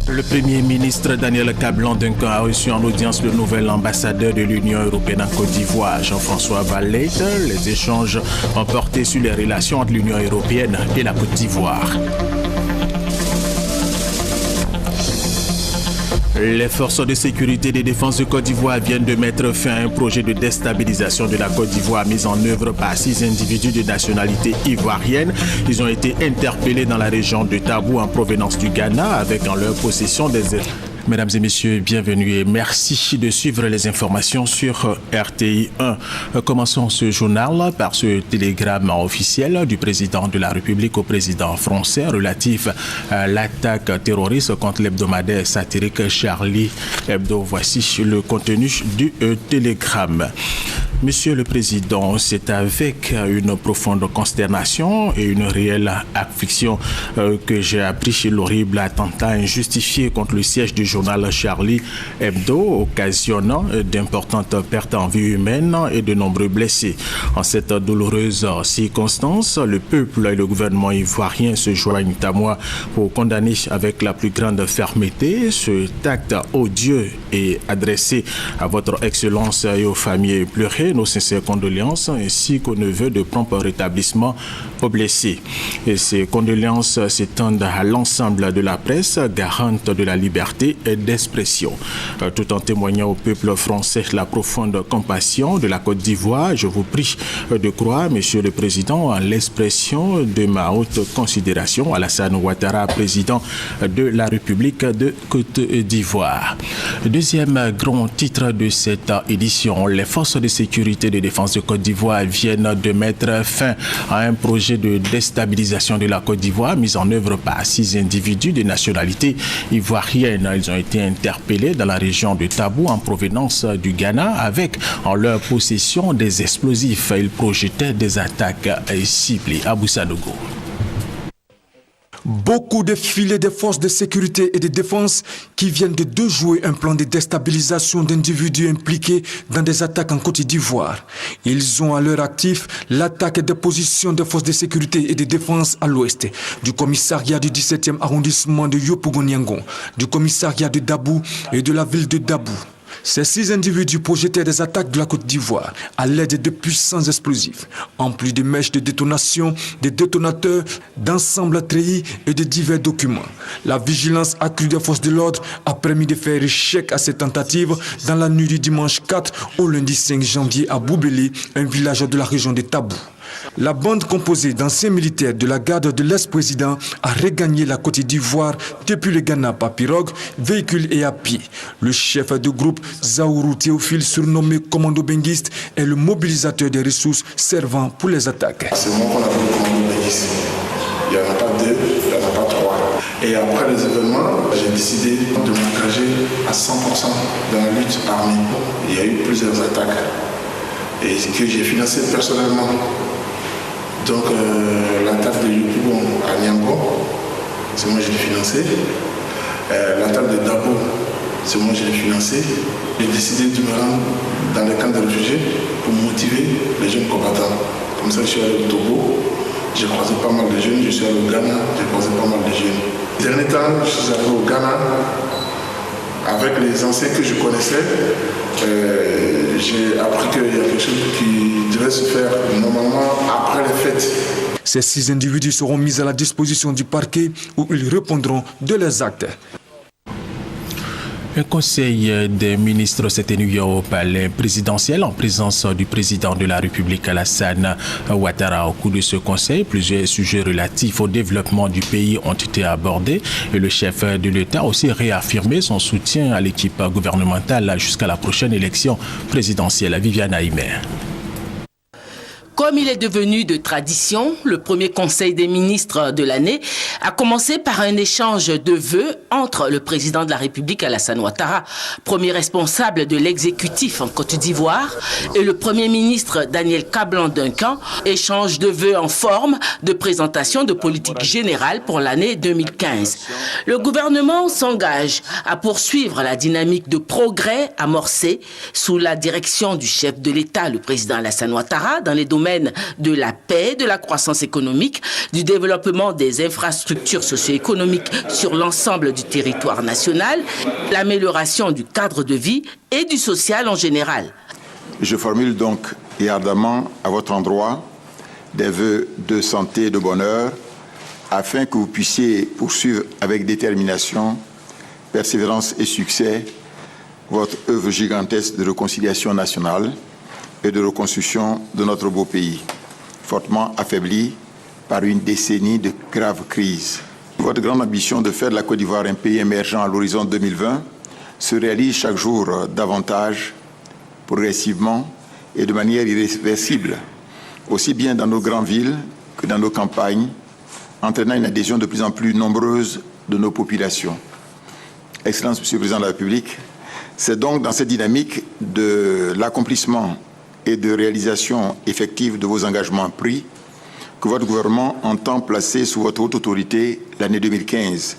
Le Premier ministre Daniel Kablan-Duncan a reçu en audience le nouvel ambassadeur de l'Union européenne en Côte d'Ivoire, Jean-François Valette. Les échanges ont porté sur les relations entre l'Union européenne et la Côte d'Ivoire. Les forces de sécurité et de défense de Côte d'Ivoire viennent de mettre fin à un projet de déstabilisation de la Côte d'Ivoire mis en œuvre par 6 individus de nationalité ivoirienne. Ils ont été interpellés dans la région de Tabou en provenance du Ghana avec en leur possession des... Mesdames et messieurs, bienvenue et merci de suivre les informations sur RTI 1. Commençons ce journal par ce télégramme officiel du président de la République au président français relatif à l'attaque terroriste contre l'hebdomadaire satirique Charlie Hebdo. Voici le contenu du télégramme. Monsieur le Président, c'est avec une profonde consternation et une réelle affliction que j'ai appris l'horrible attentat injustifié contre le siège du journal Charlie Hebdo, occasionnant d'importantes pertes en vie humaine et de nombreux blessés. En cette douloureuse circonstance, le peuple et le gouvernement ivoirien se joignent à moi pour condamner avec la plus grande fermeté cet acte odieux et adressé à votre Excellence et aux familles pleurées nos sincères condoléances ainsi qu'aux neveux de prompt rétablissement aux blessés. Et ces condoléances s'étendent à l'ensemble de la presse, garante de la liberté et d'expression. Tout en témoignant au peuple français la profonde compassion de la Côte d'Ivoire, je vous prie de croire, Monsieur le Président, en l'expression de ma haute considération, Alassane Ouattara, président de la République de Côte d'Ivoire. Deuxième grand titre de cette édition, les forces de sécurité et de défense de Côte d'Ivoire viennent de mettre fin à un projet de déstabilisation de la Côte d'Ivoire mis en œuvre par 6 individus de nationalité ivoirienne. Ils ont été interpellés dans la région de Tabou en provenance du Ghana avec en leur possession des explosifs. Ils projetaient des attaques ciblées. Abou Sanogo. Beaucoup de filets des forces de sécurité et de défense qui viennent de déjouer un plan de déstabilisation d'individus impliqués dans des attaques en Côte d'Ivoire. Ils ont à leur actif l'attaque des positions des forces de sécurité et de défense à l'ouest, du commissariat du 17e arrondissement de Yopougon-Niangon, du commissariat de Dabou et de la ville de Dabou. Ces 6 individus projetaient des attaques de la Côte d'Ivoire à l'aide de puissants explosifs, en plus de mèches de détonation, de détonateurs, d'ensembles treillis et de divers documents. La vigilance accrue des forces de l'ordre a permis de faire échec à ces tentatives dans la nuit du dimanche 4 au lundi 5 janvier à Boubeli, un village de la région de Tabou. La bande composée d'anciens militaires de la garde de l'ex-président a regagné la Côte d'Ivoire depuis le Ghana par pirogue, véhicule et à pied. Le chef de groupe, Zaourou Théophile, surnommé Commando Benguiste, est le mobilisateur des ressources servant pour les attaques. C'est moi qu'on appelle le Commando Benguiste. Il n'y en a pas 2, il n'y en a pas 3. Et après les événements, j'ai décidé de m'engager à 100% dans la lutte armée. Il y a eu plusieurs attaques et que j'ai financé personnellement. Donc l'attaque de Yopougon à Niangon, c'est moi qui l'ai financé. L'attaque de Dabo, c'est moi qui l'ai financé. J'ai décidé de me rendre dans les camps de réfugiés pour motiver les jeunes combattants. Comme ça, je suis allé au Togo, j'ai croisé pas mal de jeunes, je suis allé au Ghana, j'ai croisé pas mal de jeunes. Dernier temps, je suis arrivé au Ghana avec les anciens que je connaissais. J'ai appris qu'il y a quelque chose qui devait se faire normalement après les fêtes. Ces 6 individus seront mis à la disposition du parquet où ils répondront de leurs actes. Un conseil des ministres s'est tenu au palais présidentiel en présence du président de la République Alassane Ouattara. Au cours de ce conseil, plusieurs sujets relatifs au développement du pays ont été abordés et le chef de l'État a aussi réaffirmé son soutien à l'équipe gouvernementale jusqu'à la prochaine élection présidentielle. Viviane Aïmer. Comme il est devenu de tradition, le premier conseil des ministres de l'année a commencé par un échange de vœux entre le président de la République Alassane Ouattara, premier responsable de l'exécutif en Côte d'Ivoire, et le premier ministre Daniel Kablan-Duncan, échange de vœux en forme de présentation de politique générale pour l'année 2015. Le gouvernement s'engage à poursuivre la dynamique de progrès amorcée sous la direction du chef de l'État, le président Alassane Ouattara, dans les domaines de la paix, de la croissance économique, du développement des infrastructures socio-économiques sur l'ensemble du territoire national, l'amélioration du cadre de vie et du social en général. Je formule donc et ardemment à votre endroit des vœux de santé et de bonheur afin que vous puissiez poursuivre avec détermination, persévérance et succès votre œuvre gigantesque de réconciliation nationale et de reconstruction de notre beau pays, fortement affaibli par une décennie de graves crises. Votre grande ambition de faire de la Côte d'Ivoire un pays émergent à l'horizon 2020 se réalise chaque jour davantage, progressivement et de manière irréversible, aussi bien dans nos grandes villes que dans nos campagnes, entraînant une adhésion de plus en plus nombreuse de nos populations. Excellence, Monsieur le Président de la République, c'est donc dans cette dynamique de l'accomplissement et de réalisation effective de vos engagements pris que votre gouvernement entend placer sous votre haute autorité l'année 2015.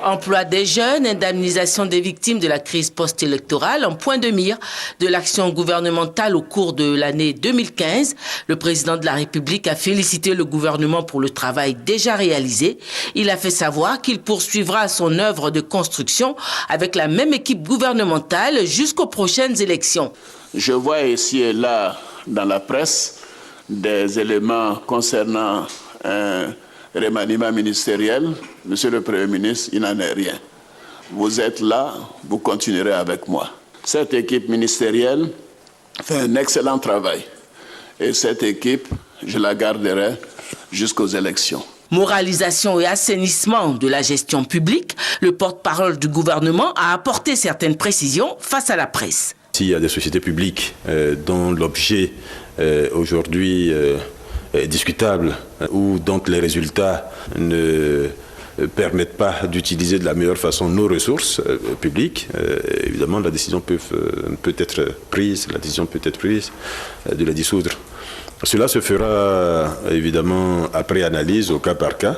Emploi des jeunes, indemnisation des victimes de la crise post-électorale en point de mire de l'action gouvernementale au cours de l'année 2015. Le président de la République a félicité le gouvernement pour le travail déjà réalisé. Il a fait savoir qu'il poursuivra son œuvre de construction avec la même équipe gouvernementale jusqu'aux prochaines élections. Je vois ici et là dans la presse des éléments concernant un remaniement ministériel. Monsieur le Premier ministre, il n'en est rien. Vous êtes là, vous continuerez avec moi. Cette équipe ministérielle fait un excellent travail. Et cette équipe, je la garderai jusqu'aux élections. Moralisation et assainissement de la gestion publique, le porte-parole du gouvernement a apporté certaines précisions face à la presse. S'il y a des sociétés publiques dont l'objet aujourd'hui est discutable ou dont les résultats ne permettent pas d'utiliser de la meilleure façon nos ressources publiques, évidemment la décision peut être prise de les dissoudre. Cela se fera évidemment après analyse au cas par cas.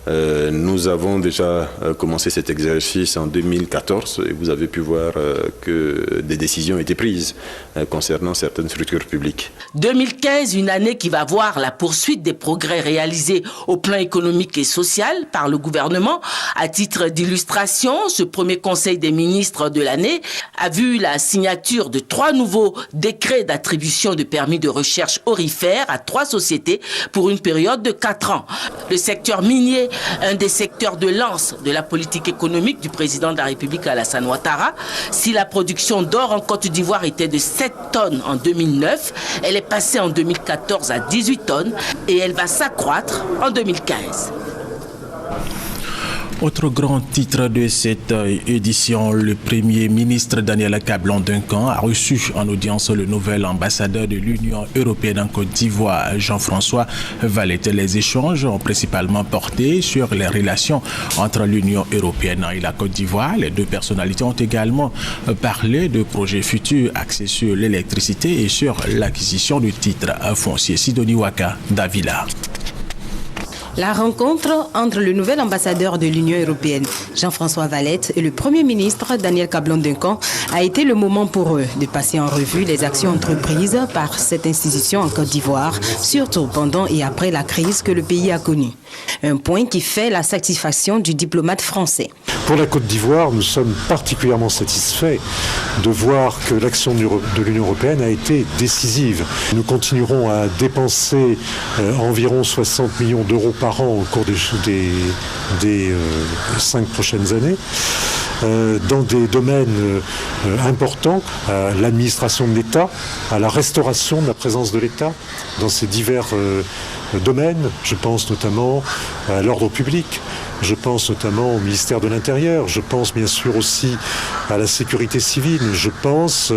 Nous avons déjà commencé cet exercice en 2014 et vous avez pu voir que des décisions étaient prises concernant certaines structures publiques. 2015, une année qui va voir la poursuite des progrès réalisés au plan économique et social par le gouvernement. À titre d'illustration, ce premier conseil des ministres de l'année a vu la signature de 3 nouveaux décrets d'attribution de permis de recherche aurifères à 3 sociétés pour une période de 4 ans. Le secteur minier, un des secteurs de lance de la politique économique du président de la République Alassane Ouattara. Si la production d'or en Côte d'Ivoire était de 7 tonnes en 2009, elle est passée en 2014 à 18 tonnes et elle va s'accroître en 2015. Autre grand titre de cette édition, le Premier ministre Daniel Kablan-Duncan a reçu en audience le nouvel ambassadeur de l'Union européenne en Côte d'Ivoire, Jean-François Valette. Les échanges ont principalement porté sur les relations entre l'Union européenne et la Côte d'Ivoire. Les 2 personnalités ont également parlé de projets futurs axés sur l'électricité et sur l'acquisition de titres fonciers. Sidonie Waka, Davila. La rencontre entre le nouvel ambassadeur de l'Union européenne, Jean-François Valette, et le Premier ministre Daniel Kablan-Duncan a été le moment pour eux de passer en revue les actions entreprises par cette institution en Côte d'Ivoire, surtout pendant et après la crise que le pays a connue. Un point qui fait la satisfaction du diplomate français. Pour la Côte d'Ivoire, nous sommes particulièrement satisfaits de voir que l'action de l'Union européenne a été décisive. Nous continuerons à dépenser environ 60 millions d'euros par an au cours des 5 prochaines années dans des domaines importants, à l'administration de l'État, à la restauration de la présence de l'État dans ces divers domaines. Je pense notamment à l'ordre public. Je pense notamment au ministère de l'Intérieur, je pense bien sûr aussi à la sécurité civile, je pense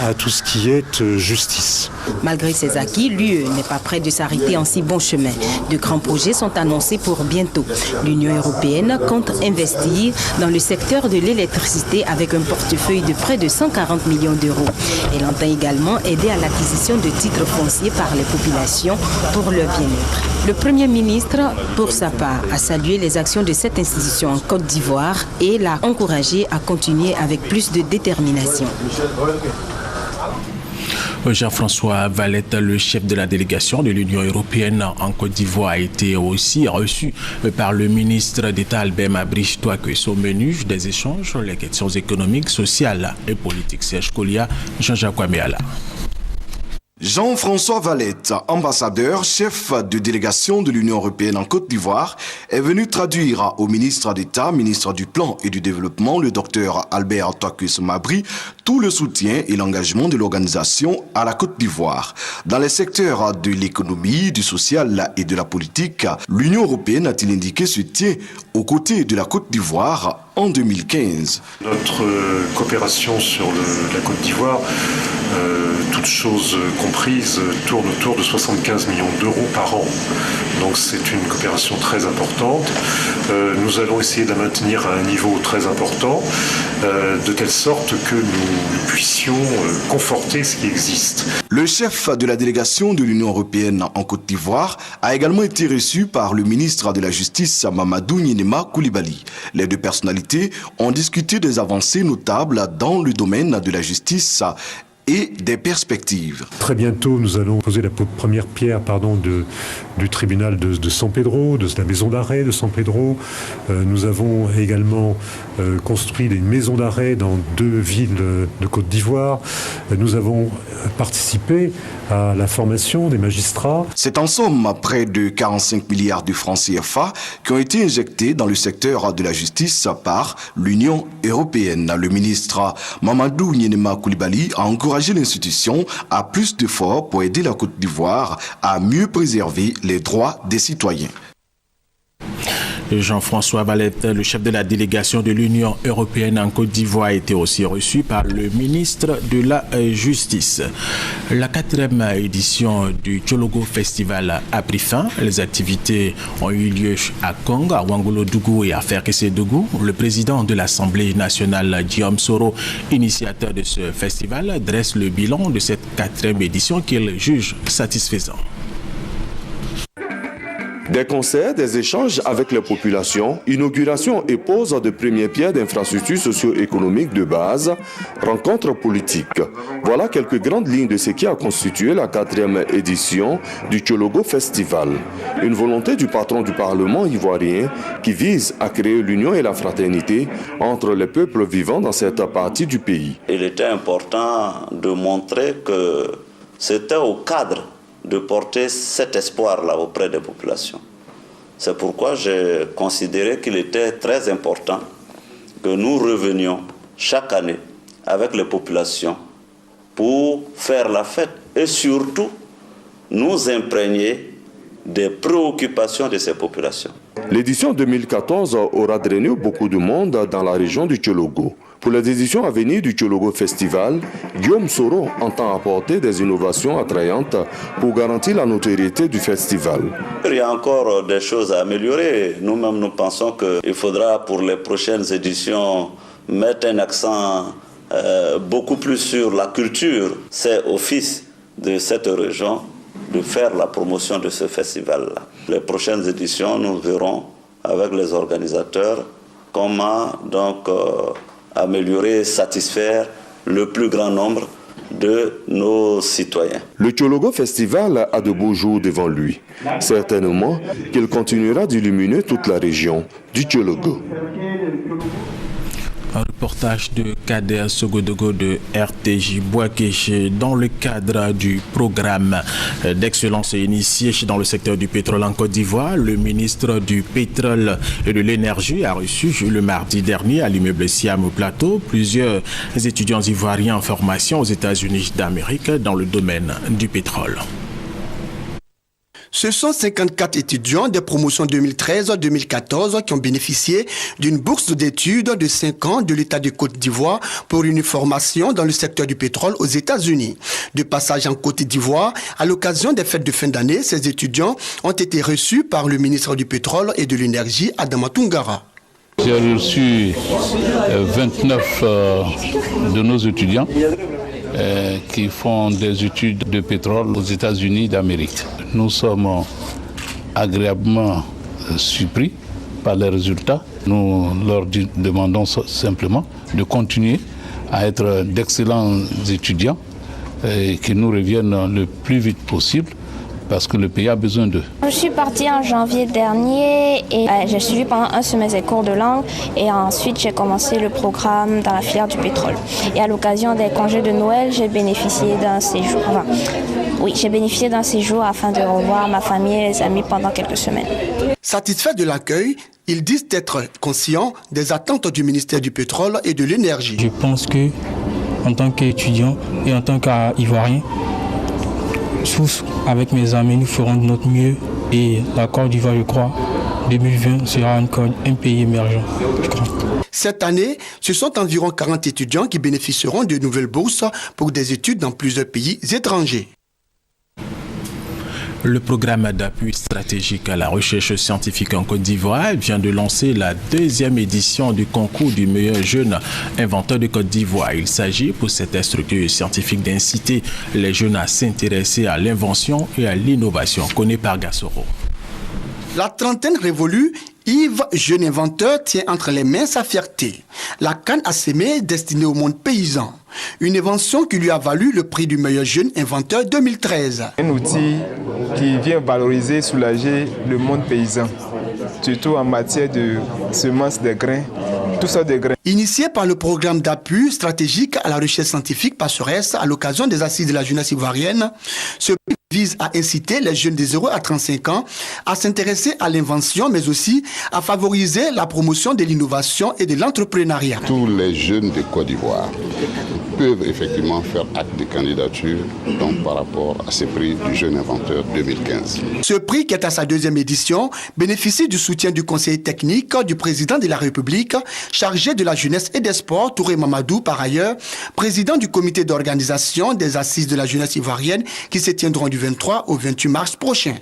à tout ce qui est justice. Malgré ces acquis, l'UE n'est pas près de s'arrêter en si bon chemin. De grands projets sont annoncés pour bientôt. L'Union européenne compte investir dans le secteur de l'électricité avec un portefeuille de près de 140 millions d'euros. Elle entend également aider à l'acquisition de titres fonciers par les populations pour leur bien-être. Le Premier ministre, pour sa part, a salué les actions de cette institution en Côte d'Ivoire et l'a encouragé à continuer avec plus de détermination. Jean-François Valette, le chef de la délégation de l'Union européenne en Côte d'Ivoire, a été aussi reçu par le ministre d'État Albert Mabrich Touaquesson. Au menu des échanges, les questions économiques, sociales et politiques. Serge Kolia, Jean-Jacques Kwameala. Jean-François Valette, ambassadeur, chef de délégation de l'Union européenne en Côte d'Ivoire, est venu traduire au ministre d'État, ministre du Plan et du Développement, le docteur Albert Touaquesson Mabrich, tout le soutien et l'engagement de l'organisation à la Côte d'Ivoire. Dans les secteurs de l'économie, du social et de la politique, l'Union européenne a-t-il indiqué se tient aux côtés de la Côte d'Ivoire en 2015. Notre coopération sur la Côte d'Ivoire, toutes choses comprises, tourne autour de 75 millions d'euros par an. Donc c'est une coopération très importante. Nous allons essayer de la maintenir à un niveau très important, de telle sorte que nous puissions conforter ce qui existe. Le chef de la délégation de l'Union européenne en Côte d'Ivoire a également été reçu par le ministre de la Justice, Mamadou Nyenema Coulibaly. Les deux personnalités ont discuté des avancées notables dans le domaine de la justice et des perspectives. Très bientôt, nous allons poser la première pierre du tribunal de San Pedro, de la maison d'arrêt de San Pedro. Nous avons également construit des maisons d'arrêt dans 2 villes de Côte d'Ivoire. Nous avons participé à la formation des magistrats. C'est en somme près de 45 milliards de francs CFA qui ont été injectés dans le secteur de la justice par l'Union européenne. Le ministre Mamadou Nyenema Coulibaly a encouragé l'institution à plus d'efforts pour aider la Côte d'Ivoire à mieux préserver les droits des citoyens. Jean-François Valette, le chef de la délégation de l'Union européenne en Côte d'Ivoire, a été aussi reçu par le ministre de la Justice. La 4e édition du Tchologo Festival a pris fin. Les activités ont eu lieu à Kong, à Ouangolo-Dougou et à Ferkessé-Dougou. Le président de l'Assemblée nationale, Guillaume Soro, initiateur de ce festival, dresse le bilan de cette 4e édition qu'il juge satisfaisant. Des concerts, des échanges avec les populations, inauguration et pose de premières pierres d'infrastructures socio-économiques de base, rencontres politiques. Voilà quelques grandes lignes de ce qui a constitué la 4e édition du Tchologo Festival. Une volonté du patron du Parlement ivoirien qui vise à créer l'union et la fraternité entre les peuples vivant dans cette partie du pays. Il était important de montrer que c'était au cadre de porter cet espoir-là auprès des populations. C'est pourquoi j'ai considéré qu'il était très important que nous revenions chaque année avec les populations pour faire la fête et surtout nous imprégner des préoccupations de ces populations. L'édition 2014 aura drainé beaucoup de monde dans la région du Tchologo. Pour les éditions à venir du Tchologo Festival, Guillaume Soro entend apporter des innovations attrayantes pour garantir la notoriété du festival. Il y a encore des choses à améliorer. Nous-mêmes, nous pensons qu'il faudra pour les prochaines éditions mettre un accent beaucoup plus sur la culture. C'est au fils de cette région de faire la promotion de ce festival-là. Les prochaines éditions, nous verrons avec les organisateurs comment donc améliorer et satisfaire le plus grand nombre de nos citoyens. Le Tchologo Festival a de beaux jours devant lui. Certainement qu'il continuera d'illuminer toute la région du Tchologo. Un reportage de Kader Sogodogo de RTJ Bouaké dans le cadre du programme d'excellence initié dans le secteur du pétrole en Côte d'Ivoire. Le ministre du pétrole et de l'énergie a reçu le mardi dernier à l'immeuble Siam au Plateau plusieurs étudiants ivoiriens en formation aux États-Unis d'Amérique dans le domaine du pétrole. Ce sont 54 étudiants des promotions 2013-2014 qui ont bénéficié d'une bourse d'études de 5 ans de l'État de Côte d'Ivoire pour une formation dans le secteur du pétrole aux États-Unis. De passage en Côte d'Ivoire, à l'occasion des fêtes de fin d'année, ces étudiants ont été reçus par le ministre du Pétrole et de l'Énergie, Adama Toungara. J'ai reçu 29 de nos étudiants qui font des études de pétrole aux États-Unis d'Amérique. Nous sommes agréablement surpris par les résultats. Nous leur demandons simplement de continuer à être d'excellents étudiants et qu'ils nous reviennent le plus vite possible parce que le pays a besoin d'eux. Je suis partie en janvier dernier et j'ai suivi pendant un semestre des cours de langue et ensuite j'ai commencé le programme dans la filière du pétrole. Et à l'occasion des congés de Noël, j'ai bénéficié d'un séjour. J'ai bénéficié d'un séjour afin de revoir ma famille et les amis pendant quelques semaines. Satisfaits de l'accueil, ils disent être conscients des attentes du ministère du Pétrole et de l'Énergie. Je pense que, en tant qu'étudiant et en tant qu'Ivoirien, tous, avec mes amis, nous ferons de notre mieux et la Côte d'Ivoire, je crois, 2020 sera un pays émergent, je crois. Cette année, ce sont environ 40 étudiants qui bénéficieront de nouvelles bourses pour des études dans plusieurs pays étrangers. Le programme d'appui stratégique à la recherche scientifique en Côte d'Ivoire vient de lancer la 2e édition du concours du meilleur jeune inventeur de Côte d'Ivoire. Il s'agit pour cette structure scientifique d'inciter les jeunes à s'intéresser à l'invention et à l'innovation. Connu par Gassoro. La trentaine révolue, Yves, jeune inventeur, tient entre les mains sa fierté. La canne à semer destinée au monde paysan. Une invention qui lui a valu le prix du meilleur jeune inventeur 2013. Un outil qui vient valoriser, soulager le monde paysan, surtout en matière de semences de grains, tout ça de grains. Initié par le programme d'appui stratégique à la recherche scientifique PASSERES à l'occasion des assises de la jeunesse ivoirienne, ce prix vise à inciter les jeunes de 0 à 35 ans à s'intéresser à l'invention, mais aussi à favoriser la promotion de l'innovation et de l'entrepreneuriat. Tous les jeunes de Côte d'Ivoire peuvent effectivement faire acte de candidature donc par rapport à ce prix du jeune inventeur 2015. Ce prix, qui est à sa 2e édition, bénéficie du soutien du conseiller technique du président de la République, chargé de la jeunesse et des sports, Touré Mamadou, par ailleurs, président du comité d'organisation des assises de la jeunesse ivoirienne qui se tiendront du 23 au 28 mars prochain.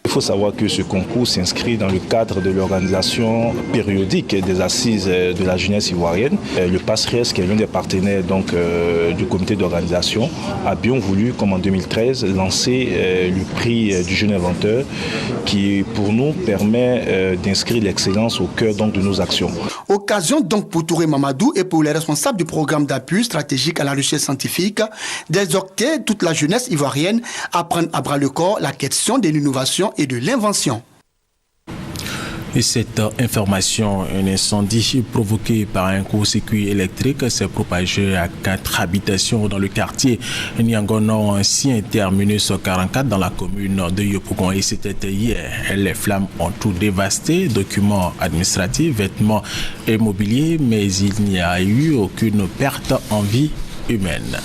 Il faut savoir que ce concours s'inscrit dans le cadre de l'organisation périodique des assises de la jeunesse ivoirienne. Le PASSERES, qui est l'un des partenaires du comité d'organisation, a bien voulu, comme en 2013, lancer le prix du jeune inventeur qui, pour nous, permet d'inscrire l'excellence au cœur donc, de nos actions. Occasion donc pour Touré Mamadou et pour les responsables du programme d'appui stratégique à la recherche scientifique d'exhorter toute la jeunesse ivoirienne à prendre à bras le corps la question de l'innovation et de l'invention. Et cette information, un incendie provoqué par un court-circuit électrique s'est propagé à 4 habitations dans le quartier Niangono, ancien terminus 44 dans la commune de Yopougon. Et c'était hier. Les flammes ont tout dévasté, documents administratifs, vêtements et mobilier, mais il n'y a eu aucune perte en vie humaine.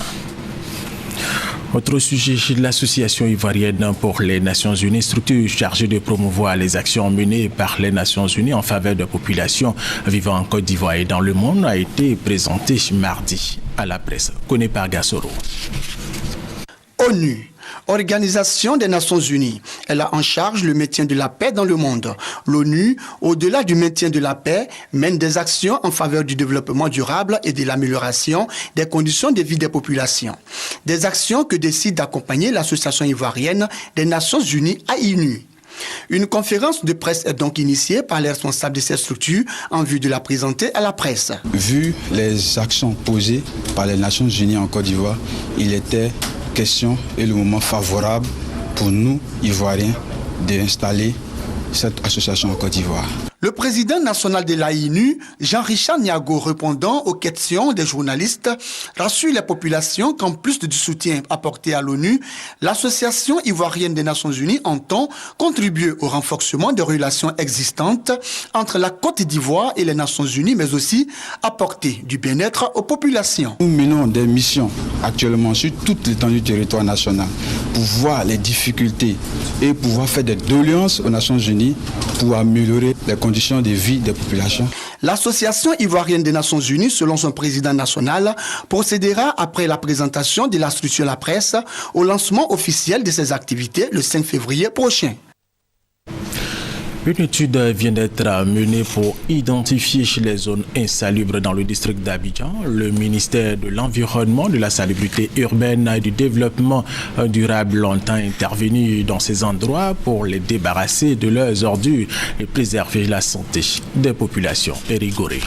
Autre sujet, l'Association ivoirienne pour les Nations Unies, structure chargée de promouvoir les actions menées par les Nations Unies en faveur de populations vivant en Côte d'Ivoire et dans le monde, a été présentée mardi à la presse. Connu par Gassoro. ONU, Organisation des Nations Unies. Elle a en charge le maintien de la paix dans le monde. L'ONU, au-delà du maintien de la paix, mène des actions en faveur du développement durable et de l'amélioration des conditions de vie des populations. Des actions que décide d'accompagner l'Association ivoirienne des Nations Unies, AINU. Une conférence de presse est donc initiée par les responsables de cette structure en vue de la présenter à la presse. Vu les actions posées par les Nations Unies en Côte d'Ivoire, il était question et le moment favorable pour nous, Ivoiriens, d'installer cette association en Côte d'Ivoire. Le président national de l'AINU, Jean-Richard Niago, répondant aux questions des journalistes, rassure les populations qu'en plus du soutien apporté à l'ONU, l'Association ivoirienne des Nations Unies entend contribuer au renforcement des relations existantes entre la Côte d'Ivoire et les Nations Unies, mais aussi apporter du bien-être aux populations. Nous menons des missions actuellement sur toute l'étendue du territoire national pour voir les difficultés et pouvoir faire des doléances aux Nations Unies pour améliorer les conditions de vie des populations. L'Association ivoirienne des Nations Unies, selon son président national, procédera après la présentation de la structure à la presse au lancement officiel de ses activités le 5 février prochain. Une étude vient d'être menée pour identifier les zones insalubres dans le district d'Abidjan. Le ministère de l'Environnement, de la Salubrité urbaine et du Développement durable longtemps intervenu dans ces endroits pour les débarrasser de leurs ordures et préserver la santé des populations. Éric Goré.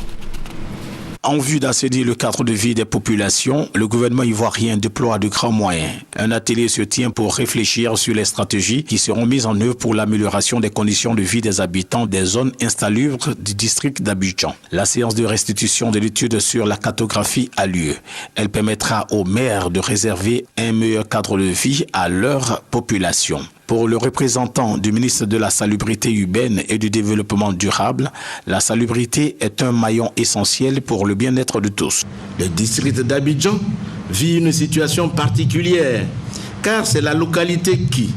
En vue d'assainir le cadre de vie des populations, le gouvernement ivoirien déploie de grands moyens. Un atelier se tient pour réfléchir sur les stratégies qui seront mises en œuvre pour l'amélioration des conditions de vie des habitants des zones insalubres du district d'Abidjan. La séance de restitution de l'étude sur la cartographie a lieu. Elle permettra aux maires de réserver un meilleur cadre de vie à leur population. Pour le représentant du ministre de la Salubrité urbaine et du Développement durable, la salubrité est un maillon essentiel pour le bien-être de tous. Le district d'Abidjan vit une situation particulière, car c'est la localité qui,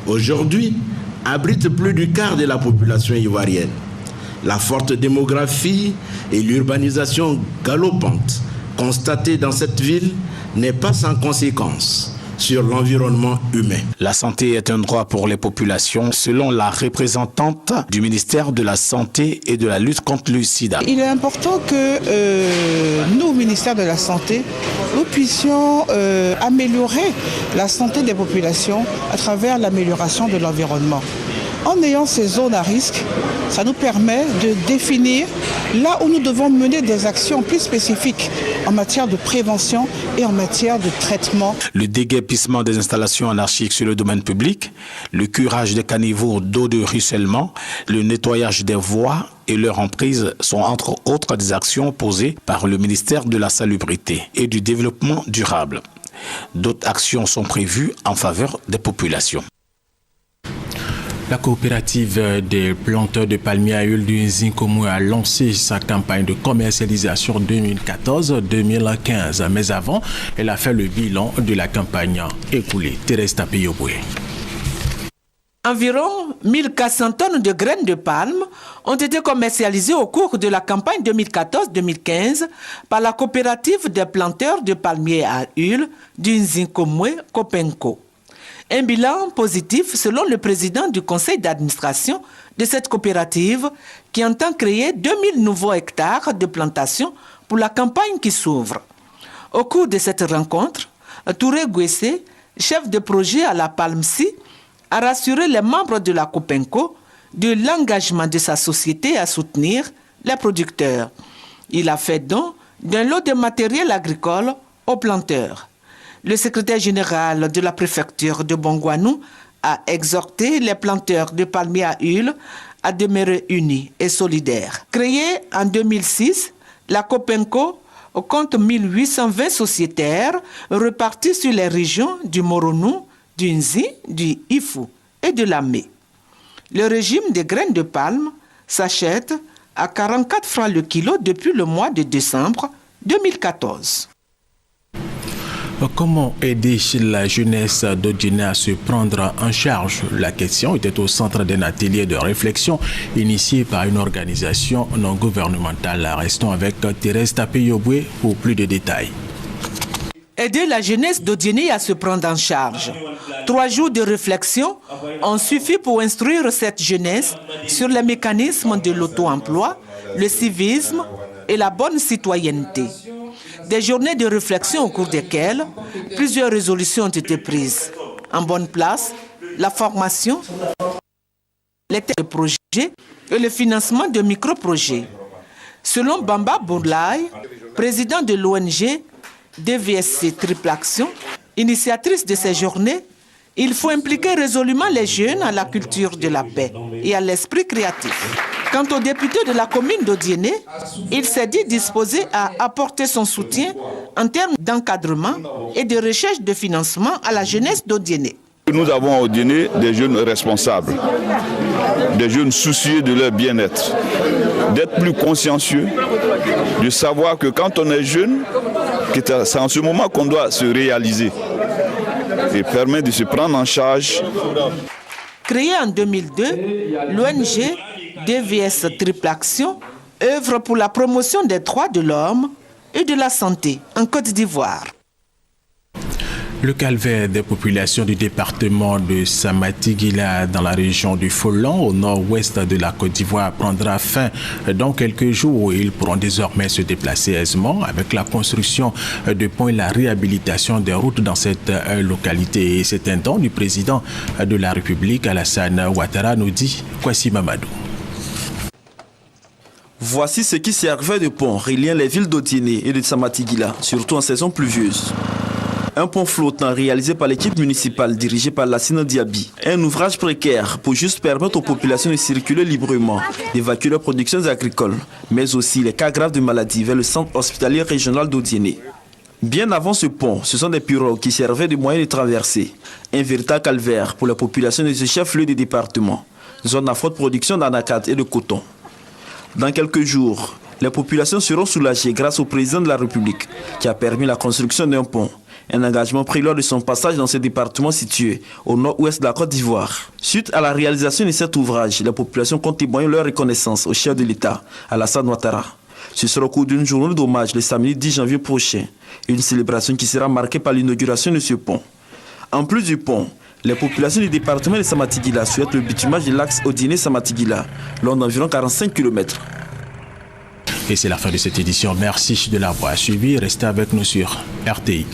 aujourd'hui, abrite plus du quart de la population ivoirienne. La forte démographie et l'urbanisation galopante constatée dans cette ville n'est pas sans conséquence sur l'environnement humain. La santé est un droit pour les populations, selon la représentante du ministère de la Santé et de la lutte contre le sida. Il est important que nous, au ministère de la Santé, nous puissions améliorer la santé des populations à travers l'amélioration de l'environnement. En ayant ces zones à risque, ça nous permet de définir là où nous devons mener des actions plus spécifiques en matière de prévention et en matière de traitement. Le déguerpissement des installations anarchiques sur le domaine public, le curage des caniveaux d'eau de ruissellement, le nettoyage des voies et leur emprise sont entre autres des actions posées par le ministère de la Salubrité et du Développement durable. D'autres actions sont prévues en faveur des populations. La coopérative des planteurs de palmiers à huile du Nzinkomwe a lancé sa campagne de commercialisation 2014-2015. Mais avant, elle a fait le bilan de la campagne écoulée. Thérèse Tapeyoboué. Environ 1400 tonnes de graines de palme ont été commercialisées au cours de la campagne 2014-2015 par la coopérative des planteurs de palmiers à huile du Nzinkomwe Kopenko. Un bilan positif selon le président du conseil d'administration de cette coopérative qui entend créer 2000 nouveaux hectares de plantations pour la campagne qui s'ouvre. Au cours de cette rencontre, Touré Gwessé, chef de projet à la Palme-Si, a rassuré les membres de la Kopenko de l'engagement de sa société à soutenir les producteurs. Il a fait don d'un lot de matériel agricole aux planteurs. Le secrétaire général de la préfecture de Bongouanou a exhorté les planteurs de palmiers à huile à demeurer unis et solidaires. Créée en 2006, la Kopenko compte 1820 sociétaires repartis sur les régions du Moronou, du Nzi, du Ifu et de Lamé. Le régime des graines de palme s'achète à 44 francs le kilo depuis le mois de décembre 2014. Comment aider la jeunesse d'Odjéné à se prendre en charge? La question était au centre d'un atelier de réflexion initié par une organisation non gouvernementale. Restons avec Thérèse Tapeyoboué pour plus de détails. Aider la jeunesse d'Odjéné à se prendre en charge. 3 jours de réflexion ont suffi pour instruire cette jeunesse sur les mécanismes de l'auto-emploi, le civisme et la bonne citoyenneté. Des journées de réflexion au cours desquelles plusieurs résolutions ont été prises. En bonne place, la formation, les thèmes de projets et le financement de micro-projets. Selon Bamba Bourlaï, président de l'ONG DVSC Triple Action, initiatrice de ces journées, il faut impliquer résolument les jeunes à la culture de la paix et à l'esprit créatif. Quant au député de la commune d'Odiéné, il s'est dit disposé à apporter son soutien en termes d'encadrement et de recherche de financement à la jeunesse d'Odiéné. Nous avons à Odiéné des jeunes responsables, des jeunes soucieux de leur bien-être, d'être plus consciencieux, de savoir que quand on est jeune, c'est en ce moment qu'on doit se réaliser et permet de se prendre en charge. Créée en 2002, l'ONG DVS Triple Action œuvre pour la promotion des droits de l'homme et de la santé en Côte d'Ivoire. Le calvaire des populations du département de Samatigila dans la région du Folan, au nord-ouest de la Côte d'Ivoire, prendra fin dans quelques jours. Ils pourront désormais se déplacer aisément avec la construction de ponts et la réhabilitation des routes dans cette localité. Et c'est un don du président de la République, Alassane Ouattara, nous dit Kwasi Mamadou. Voici ce qui servait de pont reliant les villes d'Odiéné et de Samatigila, surtout en saison pluvieuse. Un pont flottant réalisé par l'équipe municipale dirigée par Lassina Diaby. Un ouvrage précaire pour juste permettre aux populations de circuler librement, d'évacuer leurs productions agricoles, mais aussi les cas graves de maladies vers le centre hospitalier régional d'Odiéné. Bien avant ce pont, ce sont des pirogues qui servaient de moyen de traverser. Un véritable calvaire pour la population de ce chef-lieu du département, zone à forte production d'anacarde et de coton. Dans quelques jours, les populations seront soulagées grâce au président de la République qui a permis la construction d'un pont. Un engagement pris lors de son passage dans ce département situé au nord-ouest de la Côte d'Ivoire. Suite à la réalisation de cet ouvrage, la population compte témoigner leur reconnaissance au chef de l'État, Alassane Ouattara. Ce sera au cours d'une journée d'hommage le samedi 10 janvier prochain. Une célébration qui sera marquée par l'inauguration de ce pont. En plus du pont, les populations du département de Samatigila souhaitent le bitumage de l'axe Odiéné-Samatigila, long d'environ 45 km. Et c'est la fin de cette édition. Merci de l'avoir suivi. Restez avec nous sur RTI1.